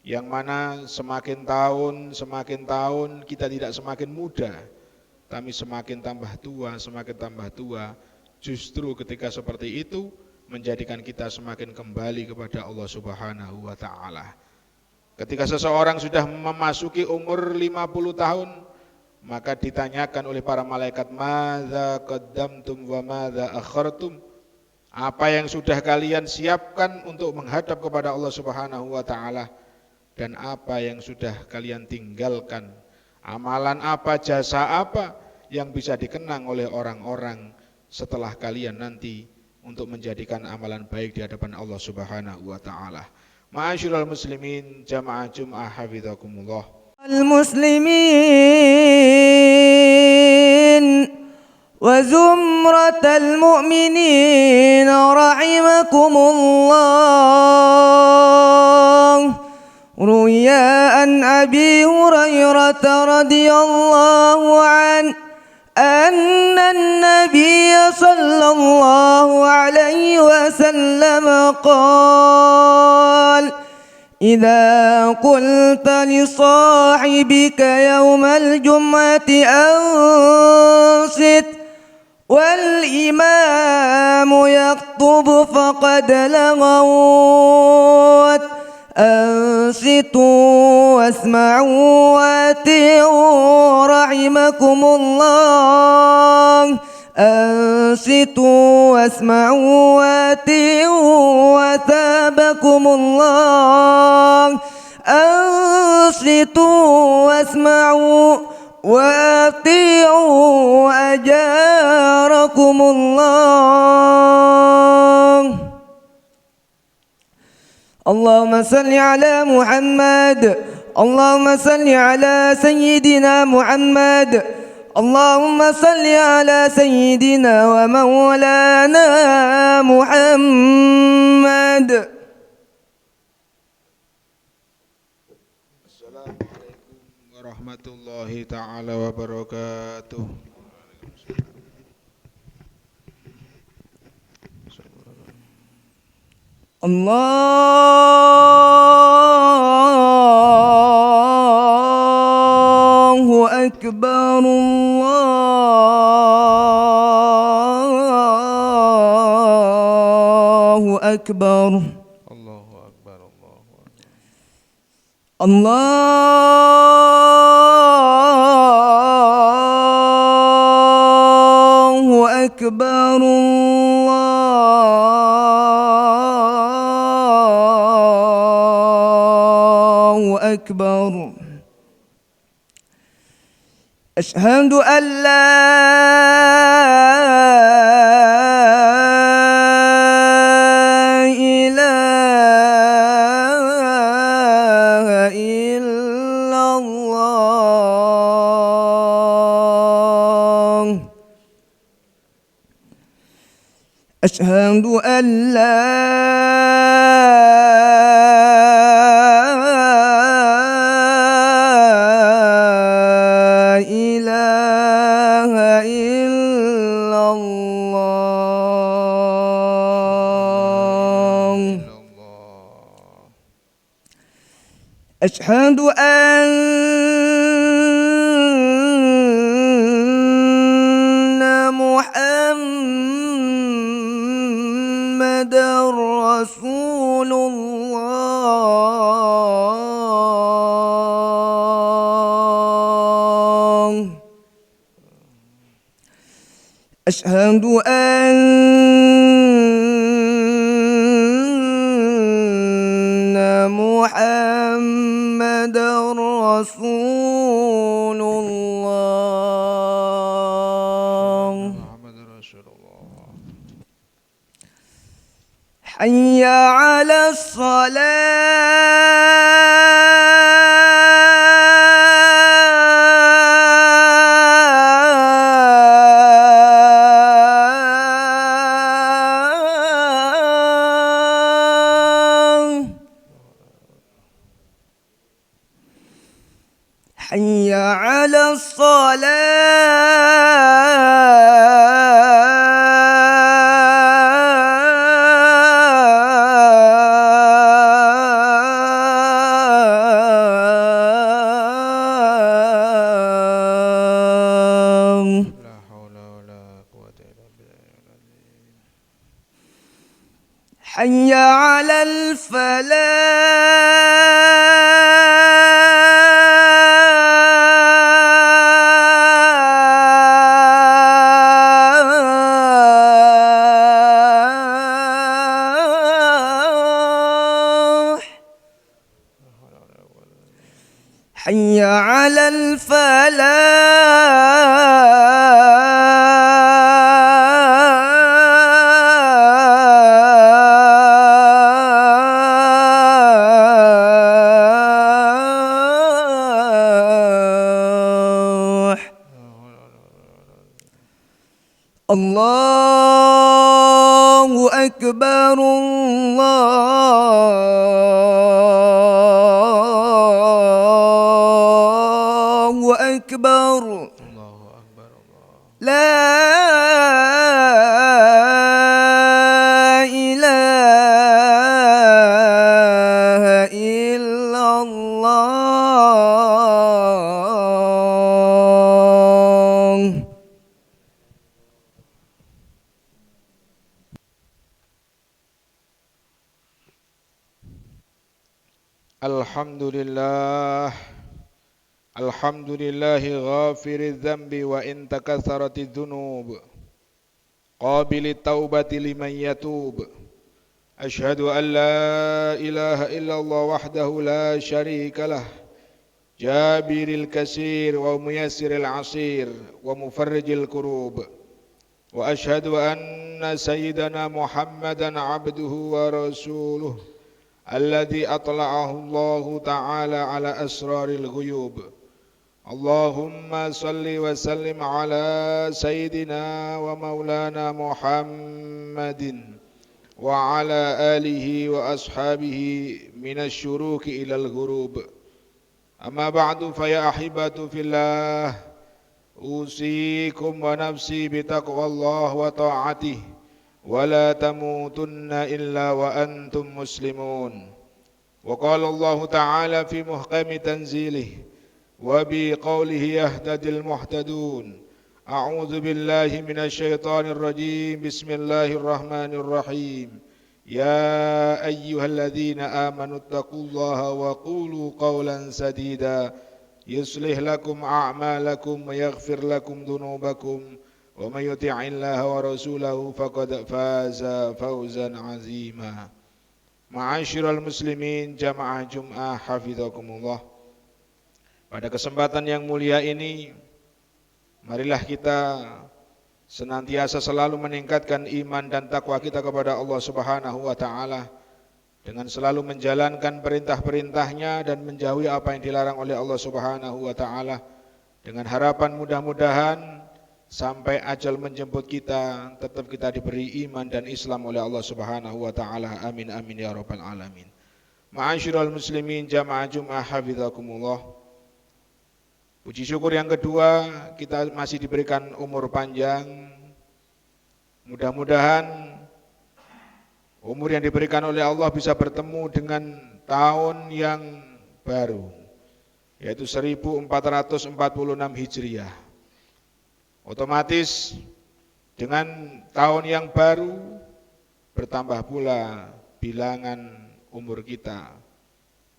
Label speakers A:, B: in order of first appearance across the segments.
A: yang mana semakin tahun kita tidak semakin muda, tapi semakin tambah tua. Justru ketika seperti itu menjadikan kita semakin kembali kepada Allah Subhanahu wa taala. Ketika seseorang sudah memasuki umur 50 tahun, maka ditanyakan oleh para malaikat, madza qaddamtum wa madza akhartum? Apa yang sudah kalian siapkan untuk menghadap kepada Allah Subhanahu wa taala, dan apa yang sudah kalian tinggalkan? Amalan apa, jasa apa yang bisa dikenang oleh orang-orang setelah kalian nanti untuk menjadikan amalan baik di hadapan Allah Subhanahu wa taala. Ma'asyiral muslimin, jamaah Jum'ah hafizakumullah.
B: Al-muslimin wa zumratal mu'minin rahimakumullah. Ruya an Abi Hurairah radhiyallahu an anna an-nabiy sallallahu alaihi wasallam qala إذا قلت لصاحبك يوم الجمعة أنصت والإمام يخطب فقد لغوت أنصتوا واسمعوا وأطيعوا رحمكم الله أنصتوا واسمعوا وأطيعوا وثابكم الله أنصتوا واسمعوا وأطيعوا أجاركم الله. اللهم صل على محمد اللهم صل على سيدنا محمد اللهم صل على سيدنا ومولانا محمد.
A: Assalamualaikum warahmatullahi taala wabarakatuh.
B: Allahu akbar Allahu akbar
A: Allahu akbar, Allahu akbar.
B: Allahu akbar Allahu akbar. Asyhadu an la ilaha illallah. Asyhadu an la ilaha illallah. Asyhadu anna Muhammadar Rasulullah. Asyhadu anna Muhammadar Rasulullah.
A: Muhammad Rasulullah.
B: Hayya 'ala shalah. Hayya 'ala shalah. حي على الفلاح حي على الفلاح الله أكبر الله أكبر لا إله إلا الله.
A: Alhamdulillah, alhamdulillahi ghafiriz dzambi wa in takatsaratidz dzunub, qabilit taubati liman yatub. Asyhadu an la ilaha illallah wahdahu la syarika lah, jabiril kasir wa muyassiril asir wa mufarrijil kurub. Wa asyhadu anna sayyidana Muhammadan abduhu wa rasuluh alladzi atla'ahu Allah ta'ala ala asraril ghuyub. Allahumma salli wa sallim ala sayyidina wa maulana Muhammadin wa ala alihi wa ashabihi minasy syuruki ilal ghurub. Amma ba'du fa ya ahibatu fillah, usikum wa nafsi bitaqwallah wa ta'atihi wa la tamutunna illa wa antum muslimun. Wa qala Allah ta'ala fi muhkami tanzilih wa bi qawlihi yahtadil muhtadun. A'udzu billahi minasy syaithanir rajim. Bismillahirrahmanirrahim. Ya ayyuhalladzina amanu taqullaha wa qulu qawlan sadida yuslih lakum a'malakum wa yaghfir lakum dhunubakum wa may yuti'illaha wa rasulahu faqad faza fawzan 'azima. Ma'asyiral muslimin jamaah Jum'ah hafizakumullah. Pada kesempatan yang mulia ini, marilah kita senantiasa selalu meningkatkan iman dan takwa kita kepada Allah Subhanahu wa taala dengan selalu menjalankan perintah-perintahnya dan menjauhi apa yang dilarang oleh Allah Subhanahu wa taala, dengan harapan mudah-mudahan sampai ajal menjemput kita tetap kita diberi iman dan Islam oleh Allah Subhanahu wa taala. Amin amin ya rabbal alamin. Ma'asyiral muslimin jamaah Jum'ah hafizakumullah. Puji syukur yang kedua, kita masih diberikan umur panjang. Mudah-mudahan umur yang diberikan oleh Allah bisa bertemu dengan tahun yang baru, yaitu 1446 Hijriah. Otomatis dengan tahun yang baru bertambah pula bilangan umur kita.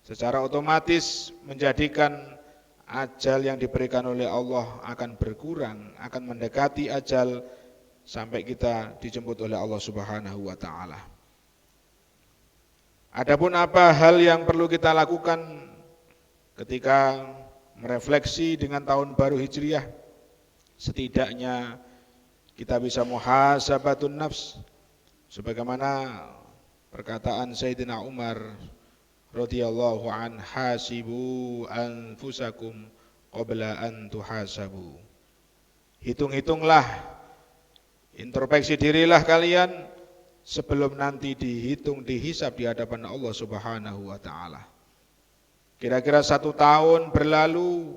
A: Secara otomatis menjadikan ajal yang diberikan oleh Allah akan berkurang, akan mendekati ajal sampai kita dijemput oleh Allah Subhanahu wa taala. Adapun apa hal yang perlu kita lakukan ketika merefleksi dengan tahun baru Hijriah? Setidaknya kita bisa muhasabatun nafs, sebagaimana perkataan Sayyidina Umar radhiyallahu an, hasibu anfusakum qabla an tuhasabu. Hitung-hitunglah, introspeksi dirilah kalian sebelum nanti dihitung, dihisab di hadapan Allah Subhanahu wa taala. Kira-kira 1 tahun berlalu,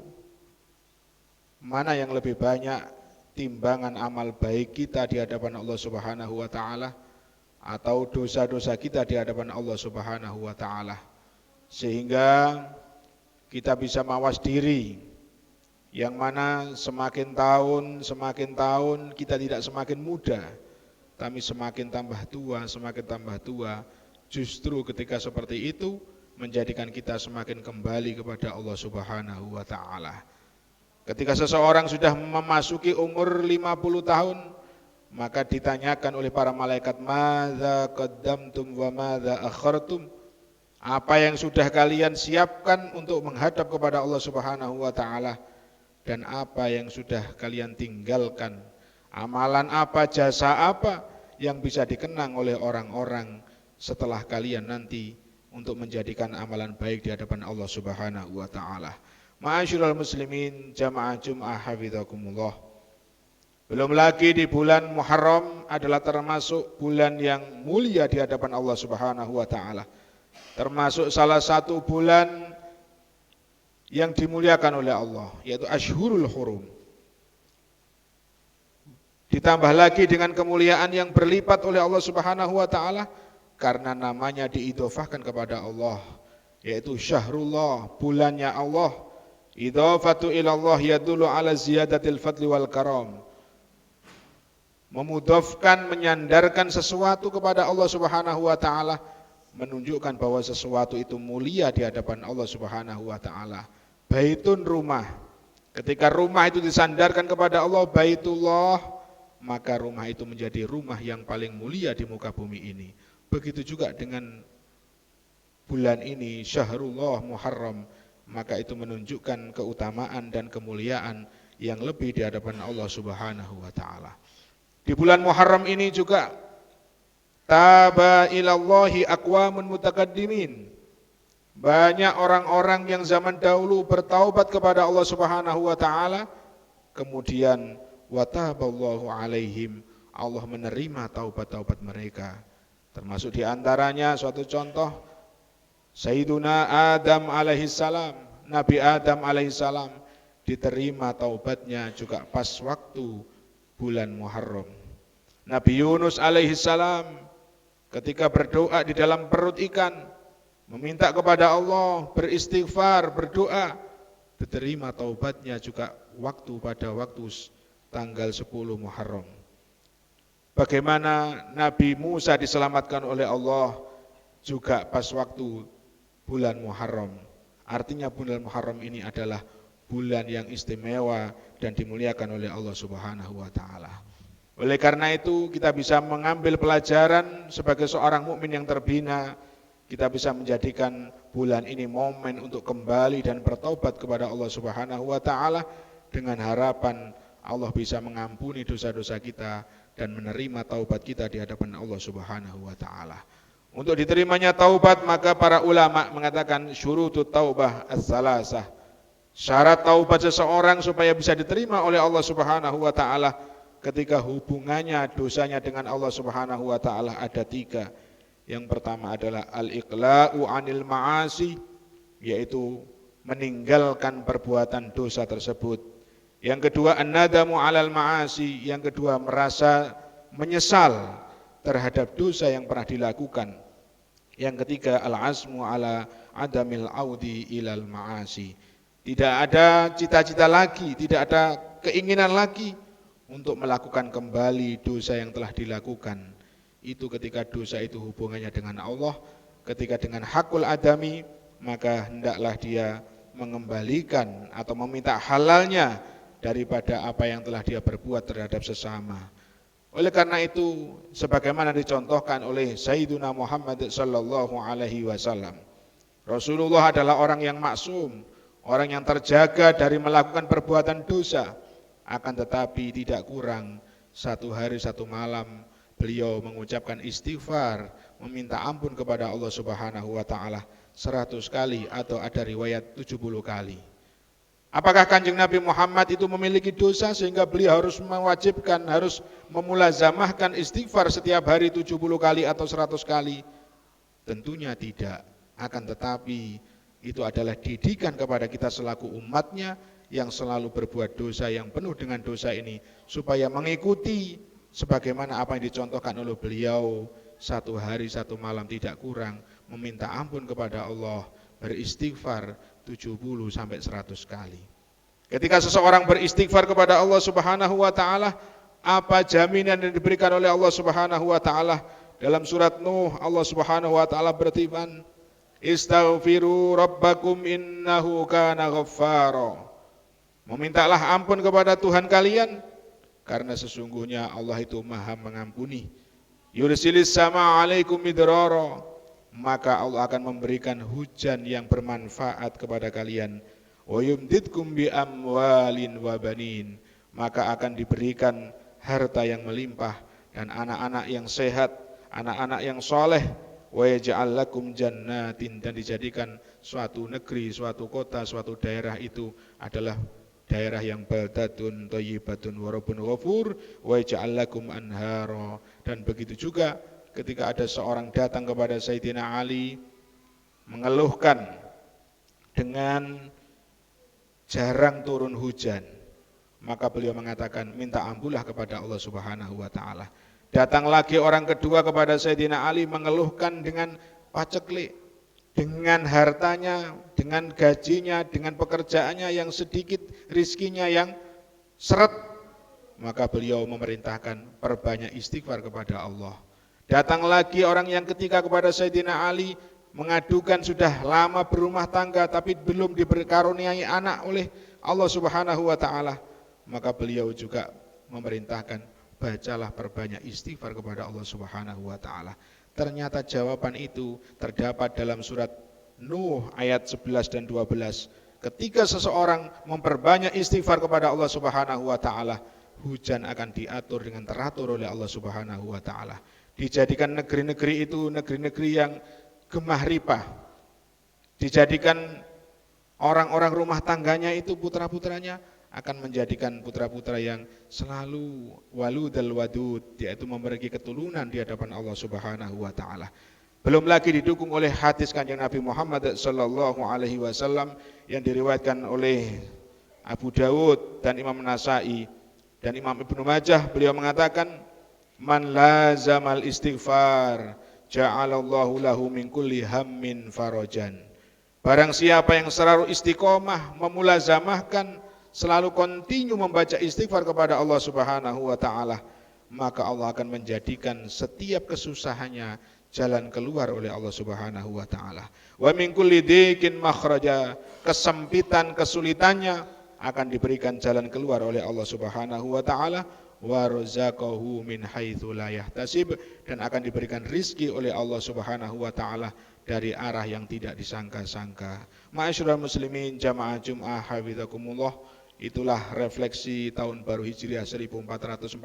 A: mana yang lebih banyak timbangan amal baik kita di hadapan Allah Subhanahu wa taala atau dosa-dosa kita di hadapan Allah Subhanahu wa taala, sehingga kita bisa mawas diri, yang mana semakin tahun kita tidak semakin muda, kami semakin tambah tua. Justru ketika seperti itu menjadikan kita semakin kembali kepada Allah Subhanahu wa taala. Ketika seseorang sudah memasuki umur 50 tahun, maka ditanyakan oleh para malaikat, madza qaddamtum wa madza akhartum? Apa yang sudah kalian siapkan untuk menghadap kepada Allah Subhanahu wa taala dan apa yang sudah kalian tinggalkan? Amalan apa, jasa apa yang bisa dikenang oleh orang-orang setelah kalian nanti untuk menjadikan amalan baik di hadapan Allah Subhanahu wa taala. Ma'asyiral muslimin, jamaah Jumat hafizakumullah. Belum lagi di bulan Muharram adalah termasuk bulan yang mulia di hadapan Allah Subhanahu wa taala. Termasuk salah satu bulan yang dimuliakan oleh Allah, yaitu Ashhurul Hurum. Ditambah lagi dengan kemuliaan yang berlipat oleh Allah Subhanahu wa taala karena namanya diidhofahkan kepada Allah, yaitu Syahrullah, bulannya Allah. Idhofatu ilallah yadullu ala ziyadatil fadli wal karam. Memudhofkan, menyandarkan sesuatu kepada Allah Subhanahu wa taala menunjukkan bahwa sesuatu itu mulia di hadapan Allah Subhanahu wa taala. Baitun, rumah. Ketika rumah itu disandarkan kepada Allah, Baitullah, maka rumah itu menjadi rumah yang paling mulia di muka bumi ini. Begitu juga dengan bulan ini, Syahrullah Muharram, maka itu menunjukkan keutamaan dan kemuliaan yang lebih di hadapan Allah Subhanahu wa taala. Di bulan Muharram ini juga taba ilallahi aqwamun mutakaddimin. Banyak orang-orang yang zaman dahulu bertaubat kepada Allah Subhanahu wa taala, kemudian wataballahu alaihim, Allah menerima taubat-taubat mereka. Termasuk di antaranya suatu contoh Sayyiduna Adam alaihissalam, Nabi Adam alaihissalam diterima taubatnya juga pas waktu bulan Muharram. Nabi Yunus alaihissalam ketika berdoa di dalam perut ikan, meminta kepada Allah, beristighfar, berdoa, diterima taubatnya juga pada waktu tanggal 10 Muharram. Bagaimana Nabi Musa diselamatkan oleh Allah juga pas waktu bulan Muharram. Artinya bulan Muharram ini adalah bulan yang istimewa dan dimuliakan oleh Allah Subhanahu wa taala. Oleh karena itu kita bisa mengambil pelajaran sebagai seorang mukmin yang terbina, kita bisa menjadikan bulan ini momen untuk kembali dan bertaubat kepada Allah Subhanahu wa taala dengan harapan Allah bisa mengampuni dosa-dosa kita dan menerima taubat kita di hadapan Allah Subhanahu wa taala. Untuk diterimanya taubat, maka para ulama mengatakan syurutut taubah as-salasah. Syarat taubat seseorang supaya bisa diterima oleh Allah Subhanahu wa taala ketika hubungannya dosanya dengan Allah Subhanahu wa taala ada 3. Yang pertama adalah al-iqla'u 'anil ma'asi, yaitu meninggalkan perbuatan dosa tersebut. Yang kedua an-nadamu 'alal ma'asi, yang kedua merasa menyesal terhadap dosa yang pernah dilakukan. Yang ketiga al-azmu 'ala adamil audi ilal ma'asi. Tidak ada cita-cita lagi, tidak ada keinginan lagi untuk melakukan kembali dosa yang telah dilakukan. Itu ketika dosa itu hubungannya dengan Allah, ketika dengan hakul adami, maka hendaklah dia mengembalikan atau meminta halalnya daripada apa yang telah dia perbuat terhadap sesama. Oleh karena itu, sebagaimana dicontohkan oleh Sayyiduna Muhammad sallallahu alaihi wasallam, Rasulullah adalah orang yang maksum, orang yang terjaga dari melakukan perbuatan dosa. Akan tetapi tidak kurang 1 hari 1 malam beliau mengucapkan istighfar, meminta ampun kepada Allah Subhanahu wa taala 100 kali atau ada riwayat 70 kali. Apakah Kanjeng Nabi Muhammad itu memiliki dosa sehingga beliau harus mewajibkan, harus memulazamahkan istighfar setiap hari 70 kali atau 100 kali? Tentunya tidak. Akan tetapi itu adalah didikan kepada kita selaku umatnya yang selalu berbuat dosa, yang penuh dengan dosa ini, supaya mengikuti sebagaimana apa yang dicontohkan oleh beliau 1 hari 1 malam tidak kurang, meminta ampun kepada Allah, beristighfar 70 sampai 100 kali. Ketika seseorang beristighfar kepada Allah Subhanahu wa taala, Apa jaminan yang diberikan oleh Allah Subhanahu wa taala? Dalam surat Nuh Allah Subhanahu wa taala berfirman, "Istaghfiru rabbakum innahu kana ghaffara." Memintalah ampun kepada Tuhan kalian karena sesungguhnya Allah itu Maha mengampuni. Yursilis sama alaikum midrara, maka Allah akan memberikan hujan yang bermanfaat kepada kalian. Wa yumdidkum bi amwalin wa banin, maka akan diberikan harta yang melimpah dan anak-anak yang sehat, anak-anak yang soleh. Wa yaj'al lakum jannatin, dan dijadikan suatu negeri, suatu kota, suatu daerah itu adalah daerah yang baldatun thayyibatun wa rabbun ghafur wa yaj'al lakum anhara. Dan begitu juga ketika ada seorang datang kepada Sayyidina Ali mengeluhkan dengan jarang turun hujan, maka beliau mengatakan, minta ampunlah kepada Allah Subhanahu wa taala. Datang lagi orang kedua kepada Sayyidina Ali mengeluhkan dengan paceklik, dengan hartanya, dengan gajinya, dengan pekerjaannya yang sedikit, rizkinya yang seret, maka beliau memerintahkan perbanyak istighfar kepada Allah. Datang lagi orang yang ketiga kepada Sayyidina Ali mengadukan sudah lama berumah tangga tapi belum diberkaruniai anak oleh Allah Subhanahu wa taala, maka beliau juga memerintahkan bacalah perbanyak istighfar kepada Allah Subhanahu wa taala. Ternyata jawaban itu terdapat dalam surat Nuh ayat 11 dan 12. Ketika seseorang memperbanyak istighfar kepada Allah Subhanahu wa taala, hujan akan diatur dengan teratur oleh Allah Subhanahu wa taala. Dijadikan negeri-negeri itu negeri-negeri yang gemah ripah. Dijadikan orang-orang rumah tangganya itu putra-putranya akan menjadikan putra-putra yang selalu waludal wadud, yaitu memiliki keturunan di hadapan Allah Subhanahu wa taala. Belum lagi didukung oleh hadis Kanjeng Nabi Muhammad sallallahu alaihi wasallam yang diriwayatkan oleh Abu Dawud dan Imam Nasai dan Imam Ibnu Majah. Beliau mengatakan, man lazamal istighfar ja'alallahu lahu min kulli hammin farajan. Barang siapa yang selalu istiqomah, memulazamahkan, selalu kontinu membaca istighfar kepada Allah Subhanahu wa taala, maka Allah akan menjadikan setiap kesusahannya jalan keluar oleh Allah Subhanahu wa taala. Wa min kulli dhiqin makhraja, kesempitan, kesulitannya akan diberikan jalan keluar oleh Allah Subhanahu wa taala. Wa razaqahu min haitsu la yahtasib, dan akan diberikan rizki oleh Allah Subhanahu wa taala dari arah yang tidak disangka-sangka. Ma'asyiral muslimin jamaah Jumat hafizakumullah, itulah refleksi tahun baru Hijriah 1446.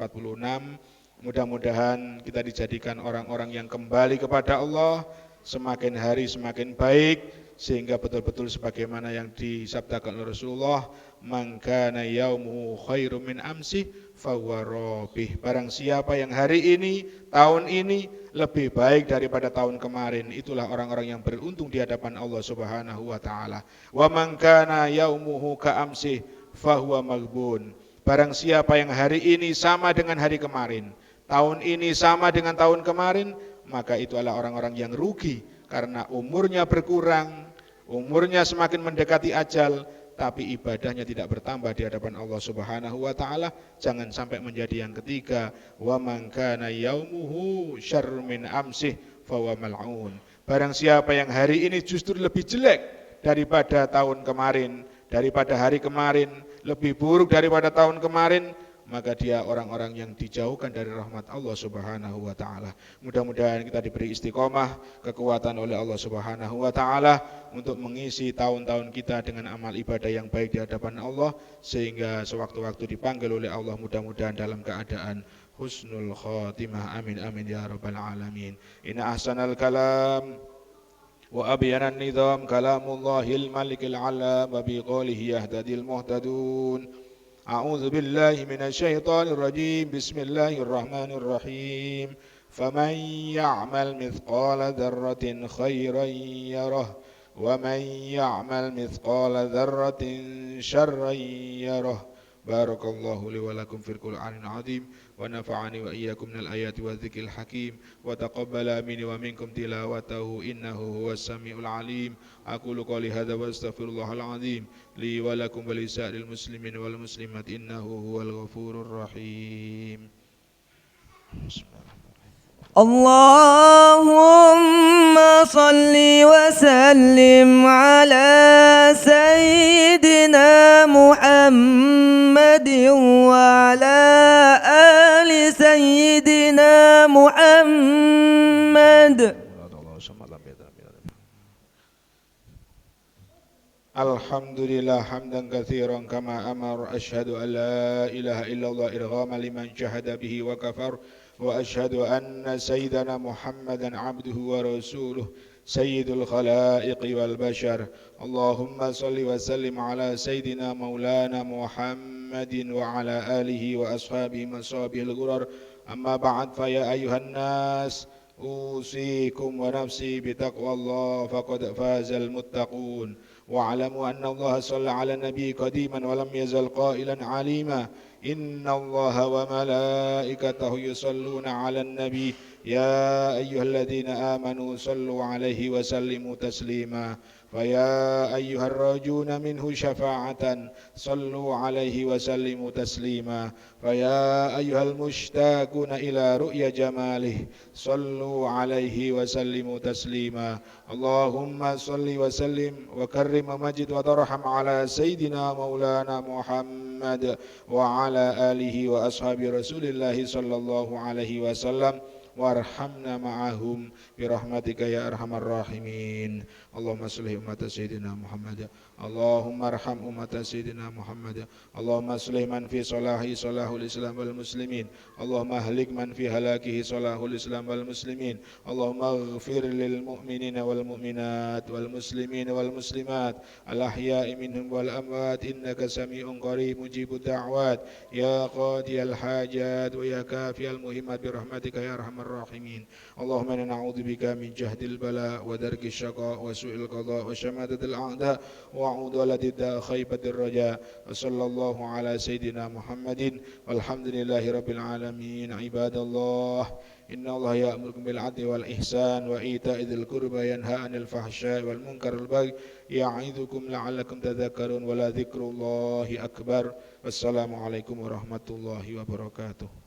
A: Mudah-mudahan kita dijadikan orang-orang yang kembali kepada Allah, semakin hari semakin baik, sehingga betul-betul sebagaimana yang disabdakan oleh Rasulullah, man kana yaumuhu khairum min amsi fahuwa rabih. Barang siapa yang hari ini, tahun ini lebih baik daripada tahun kemarin, itulah orang-orang yang beruntung di hadapan Allah Subhanahu wa taala. Wa man kana yaumuhu ka amsi fahuwa maghbun. Barang siapa yang hari ini sama dengan hari kemarin, tahun ini sama dengan tahun kemarin, maka itu adalah orang-orang yang rugi karena umurnya berkurang, umurnya semakin mendekati ajal, tapi ibadahnya tidak bertambah di hadapan Allah Subhanahu wa taala. Jangan sampai menjadi yang ketiga, wa man kana yaumuhu syarrun min amsih fahuwa mal'un. Barang siapa yang hari ini justru lebih jelek daripada tahun kemarin, daripada hari kemarin, lebih buruk daripada tahun kemarin, maka dia orang-orang yang dijauhkan dari rahmat Allah Subhanahu wa taala. Mudah-mudahan kita diberi istiqomah, kekuatan oleh Allah Subhanahu wa taala untuk mengisi tahun-tahun kita dengan amal ibadah yang baik di hadapan Allah, sehingga sewaktu-waktu dipanggil oleh Allah mudah-mudahan dalam keadaan husnul khatimah. Amin amin ya rabbal alamin. Inna ahsanal kalam wa abyanan nizam kalamullahil malikil alam wa biqaulihi yahtadil muhtadun. A'udzu billahi minasy syaithanir rajim. Bismillahirrahmanirrahim. Faman ya'mal mithqala dzarratin khairan yarah wa man ya'mal mithqala dzarratin syarran yarah Barakallahu li wa lakum fil Qur'anil azim wa nafa'ani wa iyyakum minal ayati wa dzikril hakim wa taqabbala minni wa minkum tilawatahu innahu huwas samiul alim. Aqulu qouli hadza wa astaghfirullahal azim li wa lakum wa lisa'iril muslimin wal muslimat innahu huwal ghafurur rahim.
B: اللهم صل وسلم على سيدنا محمد وعلى آل سيدنا محمد.
A: Alhamdulillah hamdan katsiran kama amar asyhadu an la ilaha illallah irghama liman syahada bihi wa kafar wa asyhadu anna sayyidana Muhammadan abduhu wa rasuluh sayyidul khalaiqi wal bashar. Allahumma salli wa sallim ala sayyidina maulana Muhammadin wa ala alihi wa ashabihi masabihil ghurar. Amma ba'd fa ya ayuhan nas usikum wa nafsi bitaqwallah faqad fazal muttaqun. واعلموا أن الله صلى على النبي قديما ولم يزل قائلا عليما إن الله وملائكته يصلون على النبي يا أيها الذين آمنوا صلوا عليه وسلموا تسليما فيا أيها الراجون منه شفاعة صلوا عليه وسلموا تسليما فيا أيها المشتاقون إلى رؤيا جماله صلوا عليه وسلموا تسليما اللهم صل وسلم وكرم ومجد وترحم على سيدنا مولانا محمد وعلى آله وأصحاب رسول الله صلى الله عليه وسلم warhamna ma'ahum birahmatika ya arhamar rahimin. Allahumma sholli ummata sayyidina Muhammad. Allahumma arham ummata sayyidina Muhammad. Allahumma sholli man fi salahi salahul islam wal muslimin. Allahumma ahlik man fi halakihi salahul islam wal muslimin. Allahumma ighfir lil mu'minina wal mu'minat wal muslimin wal muslimat al ahya'i minhum wal amwat innaka sami'un qarib mujibud da'wat ya qadiyal hajat wa ya kafiyal muhimmat birahmatika ya arhamar الراحمين. اللهم إنا نعوذ بك من جهد البلاء ودرك الشقاء وسوء القضاء وشماتة الأعداء وعضلة الداء خيبة الرجاء وصلى الله على سيدنا محمد والحمد لله رب العالمين. عباد الله إن الله يأمركم بالعدل والإحسان وإيتاء ذي القربى ينهى عن الفحشاء والمنكر والبغي يعظكم لعلكم تذكرون ولذكر الله أكبر. والسلام عليكم ورحمة الله وبركاته.